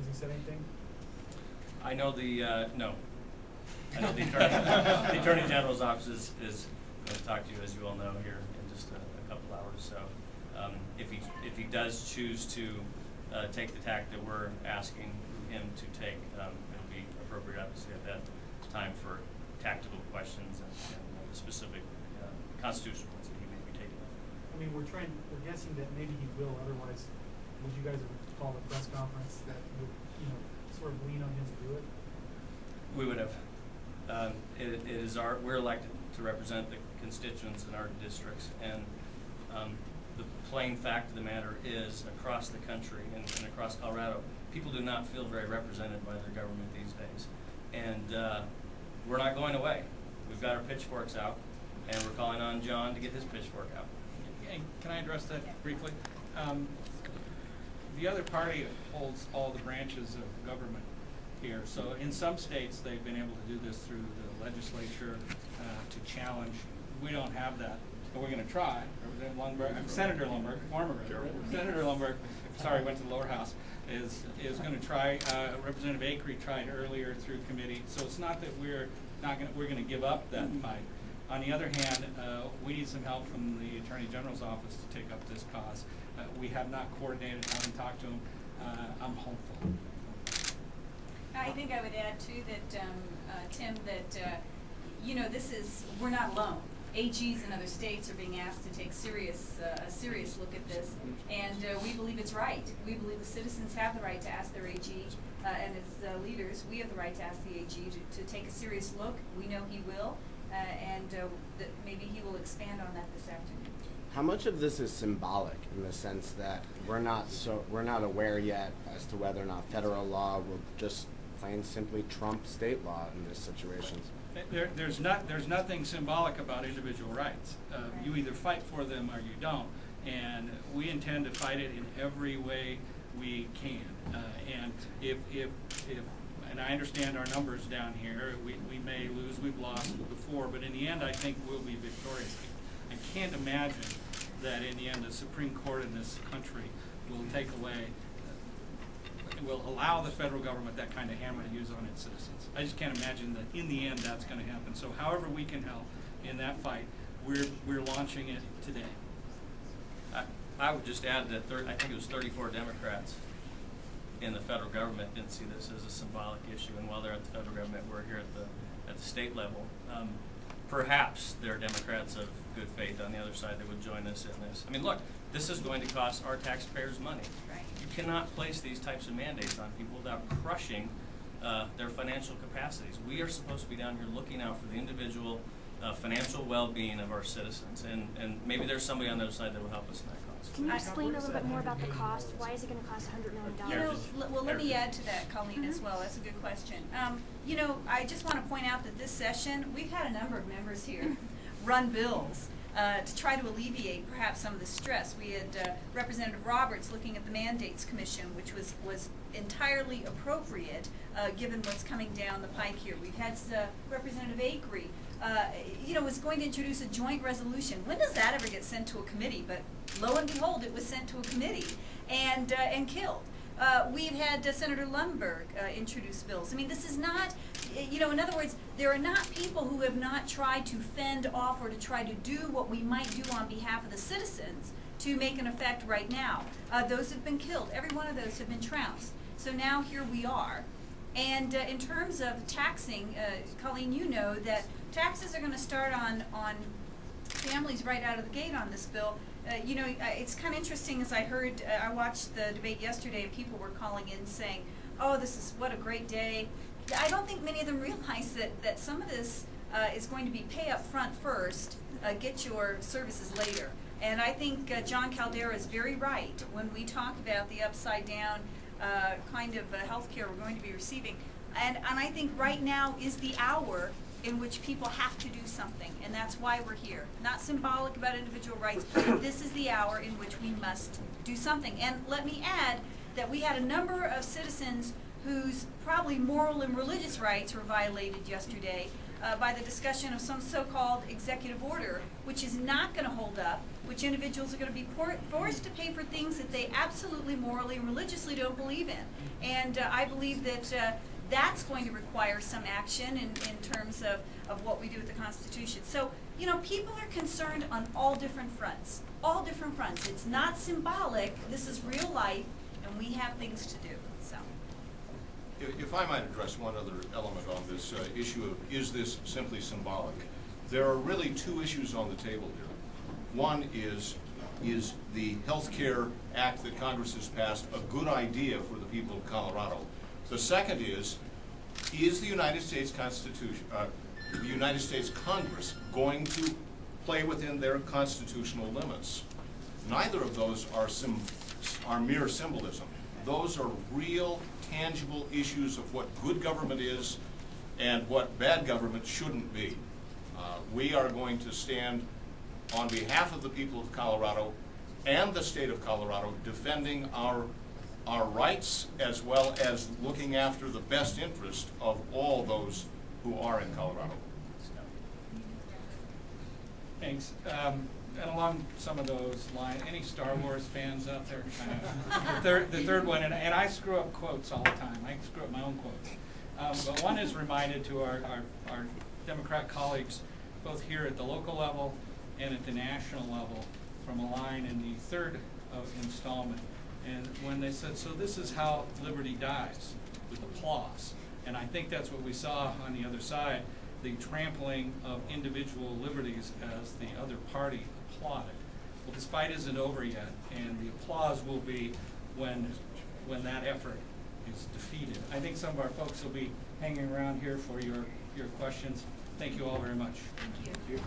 Has he said anything? I know no. I know the Attorney General's office is going to talk to you, as you all know, here in just a couple hours. So if he does choose to take the tack that we're asking him to take, it'll be appropriate, obviously, at that time for tactical questions and the specific constitutional ones that he may be taking. I mean, we're guessing that maybe he will. Otherwise, would you guys have called a press conference that would, sort of lean on him to do it? We would have. We're elected to represent the constituents in our districts, and the plain fact of the matter is, across the country and across Colorado, people do not feel very represented by their government these days, and we're not going away. We've got our pitchforks out, and we're calling on John to get his pitchfork out. Can I address that briefly? The other party holds all the branches of government here. So in some states, they've been able to do this through the legislature to challenge. We don't have that, but we're going to try. Senator Lundberg, former Senator Lundberg, sorry, went to the lower house, is going to try. Representative Acree tried earlier through committee. So it's not that we're going to give up that fight. On the other hand, we need some help from the Attorney General's office to take up this cause. We have not coordinated, haven't talked to him. I'm hopeful. I think I would add too that, Tim, that we're not alone. AGs in other states are being asked to take a serious look at this, and we believe it's right. We believe the citizens have the right to ask their AG, and as leaders, we have the right to ask the AG to take a serious look. We know he will, and that maybe he will expand on that this afternoon. How much of this is symbolic in the sense that we're not aware yet as to whether or not federal law will just plain simply trump state law in this situation? There's nothing symbolic about individual rights. You either fight for them or you don't, and we intend to fight it in every way we can. And if and I understand our numbers down here, we may lose, we've lost before, but in the end, I think we'll be victorious. I can't imagine that in the end the Supreme Court in this country will take away, will allow the federal government that kind of hammer to use on its citizens. I just can't imagine that in the end that's going to happen. So however we can help in that fight, we're launching it today. I would just add that I think it was 34 Democrats in the federal government didn't see this as a symbolic issue, and while they're at the federal government, we're here at the state level. Perhaps there are Democrats of good faith on the other side that would join us in this. I mean, look, this is going to cost our taxpayers money. Right. You cannot place these types of mandates on people without crushing their financial capacities. We are supposed to be down here looking out for the individual financial well-being of our citizens, and maybe there's somebody on the other side that will help us in that cause. Can you explain a little bit more about the cost? Why is it going to cost $100 million? Well, let me add to that, Colleen, as well. That's a good question. I just want to point out that this session, we've had a number of members here run bills to try to alleviate perhaps some of the stress. We had Representative Roberts looking at the Mandates Commission, which was entirely appropriate given what's coming down the pike here. We've had Representative Acree, was going to introduce a joint resolution. When does that ever get sent to a committee? But lo and behold, it was sent to a committee and killed. We've had Senator Lundberg introduce bills. I mean, this is not, in other words, there are not people who have not tried to fend off or to try to do what we might do on behalf of the citizens to make an effect right now. Those have been killed. Every one of those have been trounced. So now here we are. And in terms of taxing, Colleen, you know that taxes are going to start on families right out of the gate on this bill. It's kind of interesting as I watched the debate yesterday, and people were calling in saying, oh, this is what a great day. I don't think many of them realize that some of this is going to be pay up front first, get your services later. And I think John Caldera is very right when we talk about the upside down kind of health care we're going to be receiving. And I think right now is the hour in which people have to do something, and that's why we're here. Not symbolic about individual rights, but this is the hour in which we must do something. And let me add that we had a number of citizens whose probably moral and religious rights were violated yesterday by the discussion of some so-called executive order, which is not going to hold up which individuals are going to be forced to pay for things that they absolutely morally and religiously don't believe in. And I believe that that's going to require some action in terms of what we do with the Constitution. So, you know, people are concerned on all different fronts. All different fronts. It's not symbolic. This is real life, and we have things to do. So, if I might address one other element on this issue of is this simply symbolic, there are really two issues on the table here. One is the Health Care Act that Congress has passed a good idea for the people of Colorado? The second is the United States Constitution, the United States Congress going to play within their constitutional limits? Neither of those are mere symbolism. Those are real, tangible issues of what good government is and what bad government shouldn't be. We are going to stand on behalf of the people of Colorado and the state of Colorado defending our rights, as well as looking after the best interest of all those who are in Colorado. Thanks. And along some of those lines, any Star Wars fans out there? The third one, and I screw up quotes all the time. I screw up my own quotes. But one is reminded to our Democrat colleagues, both here at the local level and at the national level, from a line in the third installment. And when they said, so this is how liberty dies, with applause. And I think that's what we saw on the other side, the trampling of individual liberties as the other party applauded. Well, this fight isn't over yet, and the applause will be when that effort is defeated. I think some of our folks will be hanging around here for your questions. Thank you all very much. thank you.